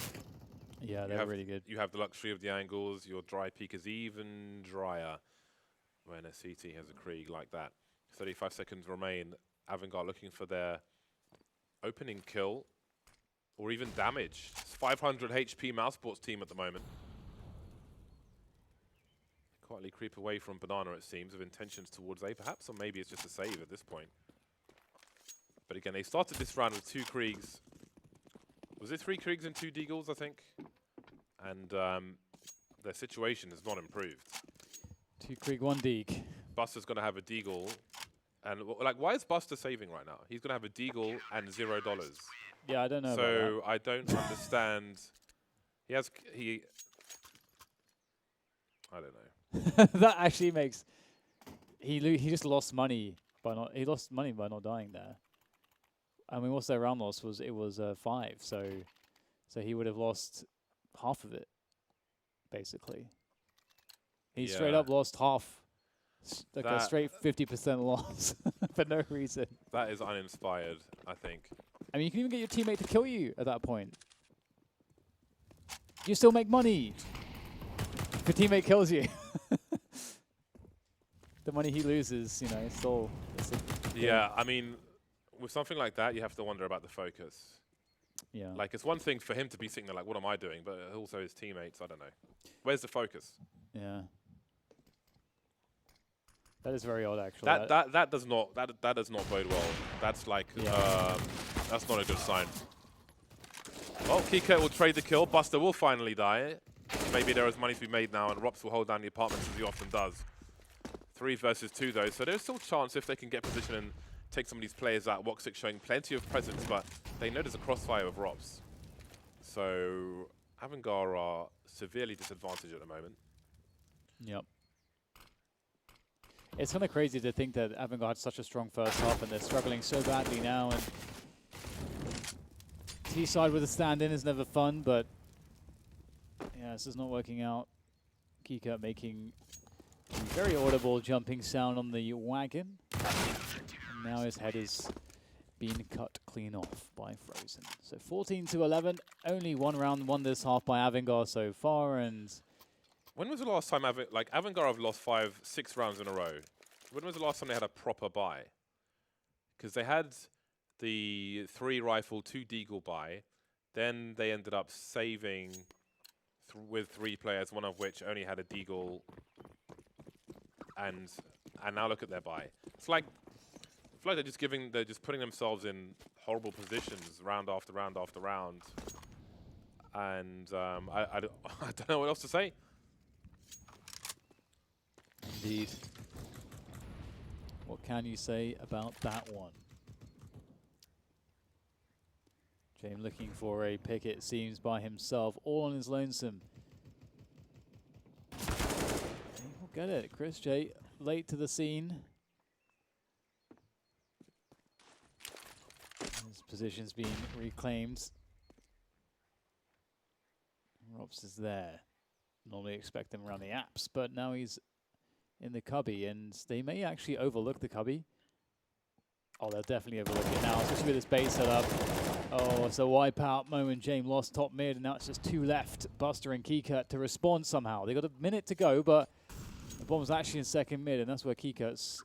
Yeah, they're really good. You have the luxury of the angles. Your dry peak is even drier when a CT has a Krieg like that. 35 seconds remain. AVANGAR looking for their opening kill or even damage. It's 500 HP mousesports team at the moment. Quietly creep away from Banana, it seems, with intentions towards A perhaps, or maybe it's just a save at this point. But again, they started this round with 2 Kriegs. Was it 3 Kriegs and 2 Deagles, I think? And their situation has not improved. 2 Krieg, 1 Deagle. Buster's going to have a Deagle. And like, why is Buster saving right now? He's going to have a Deagle and $0. Yeah, I don't know about So I don't understand. I don't know. that. That actually makes... He just lost money by not... He lost money by not dying there. I mean, what's their round loss? It was 5, so he would have lost half of it, basically. He straight up lost half, like a straight 50% loss for no reason. That is uninspired, I think. I mean, you can even get your teammate to kill you at that point. You still make money if your teammate kills you. The money he loses, you know, it's still... Yeah, I mean... With something like that, you have to wonder about the focus. Yeah. Like, it's one thing for him to be sitting there like, what am I doing? But also his teammates, I don't know. Where's the focus? Yeah. That is very odd, actually. That does not bode well. That's like, that's not a good sign. Well, Kika will trade the kill. Buster will finally die. Maybe there is money to be made now, and Rops will hold down the apartments as he often does. 3 versus 2, though. So there's still a chance if they can get position and take some of these players out. Woxic showing plenty of presence, but they know there's a crossfire with Rops. So AVANGAR are severely disadvantaged at the moment. Yep. It's kind of crazy to think that AVANGAR had such a strong first half and they're struggling so badly now. And T-side with a stand-in is never fun, but yeah, this is not working out. Kika making a very audible jumping sound on the wagon. Now his head is being cut clean off by Frozen. So 14-11, only 1 round won this half by AVANGAR so far. And when was the last time AVANGAR have lost 5-6 rounds in a row? When was the last time they had a proper buy? Because they had the 3 rifle, 2 Deagle buy. Then they ended up saving with 3 players, one of which only had a Deagle. And now look at their buy. It's like they're just putting themselves in horrible positions round after round after round. And I don't know what else to say. Indeed. What can you say about that one? James looking for a pick, it seems, by himself, all on his lonesome. We'll get it. Chris J late to the scene. His position's being reclaimed. Robs is there. Normally expect him around the apps, but now he's in the cubby, and they may actually overlook the cubby. Oh, they'll definitely overlook it now, especially with this base setup. Oh, it's a wipeout moment. James lost top mid, and now it's just 2 left. Buster and Kika to respond somehow. They got a minute to go, but the bomb's actually in second mid, and that's where Kika's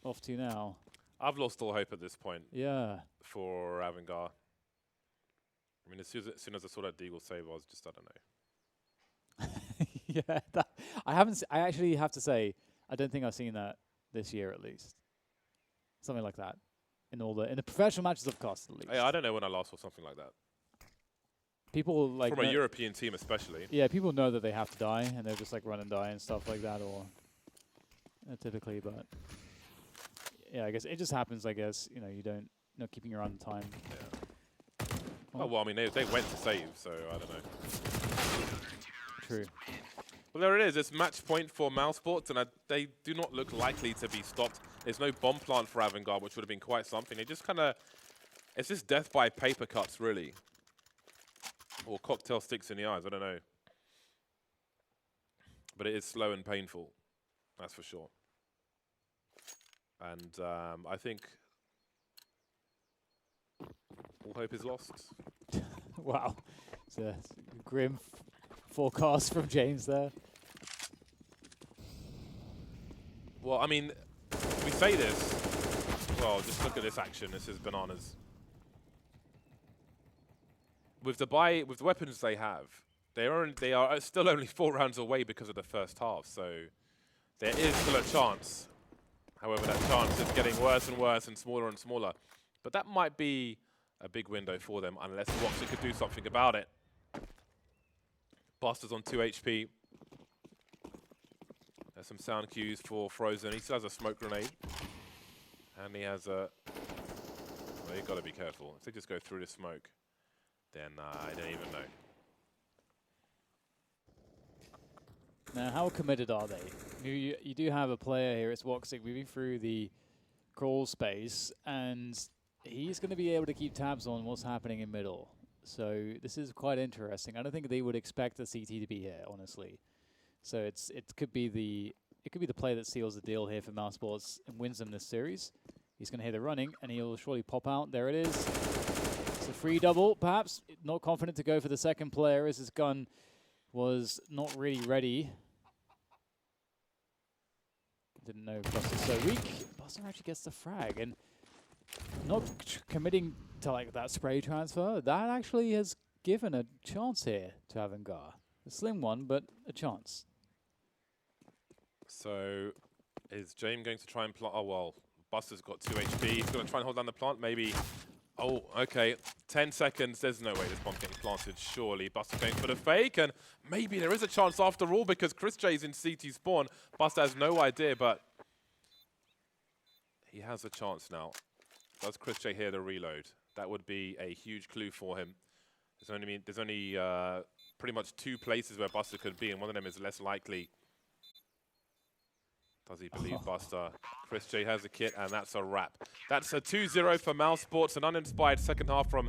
off to now. I've lost all hope at this point. Yeah. For AVANGAR. I mean, as soon as I saw that Deagle save, I was just, I don't know. Yeah, I actually have to say, I don't think I've seen that this year at least. Something like that. in the professional matches, of course, at least. Yeah, I don't know when I last saw something like that. People like From a European team, especially. Yeah, people know that they have to die, and they're just like run and die and stuff like that, or typically. But yeah, I guess it just happens. I guess you don't keeping your own time. Yeah. Oh well, I mean they went to save, so I don't know. True. Well, there it is. It's match point for mousesports, and they do not look likely to be stopped. There's no bomb plant for AVANGAR, which would have been quite something. It just kind of, it's just death by paper cuts, really. Or cocktail sticks in the eyes, I don't know. But it is slow and painful, that's for sure. And I think all hope is lost. Wow. It's a grim forecast from James there. Well, I mean, we say this. Well, just look at this action. This is bananas. With the weapons they have, they are still only 4 rounds away because of the first half. So there is still a chance. However, that chance is getting worse and worse and smaller. But that might be a big window for them unless Woxer could do something about it. Buster's on 2 HP. There's some sound cues for Frozen. He still has a smoke grenade. And he has a... Well, you've got to be careful. If they just go through the smoke, then I don't even know. Now, how committed are they? You do have a player here, it's Woxic, moving through the crawl space, and he's going to be able to keep tabs on what's happening in middle. So this is quite interesting. I don't think they would expect the CT to be here, honestly. So it could be the play that seals the deal here for mousesports and wins them this series. He's going to hear the running, and he'll surely pop out. There it is. It's a free double, perhaps. Not confident to go for the second player as his gun was not really ready. Didn't know Buster's so weak. Buster actually gets the frag, and not committing to like that spray transfer. That actually has given a chance here to AVANGAR. A slim one, but a chance. So is James going to try and plant? Oh, well, Buster's got 2 HP. He's going to try and hold down the plant, maybe. Oh, okay. 10 seconds. There's no way this bomb's getting planted, surely. Buster going for the fake, and maybe there is a chance after all because Chris J's in CT spawn. Buster has no idea, but he has a chance now. Does Chris J hear the reload? That would be a huge clue for him. There's only pretty much 2 places where Buster could be, and one of them is less likely. Does he believe Buster? Chris J has a kit, and that's a wrap. That's a 2-0 for mousesports, an uninspired second half from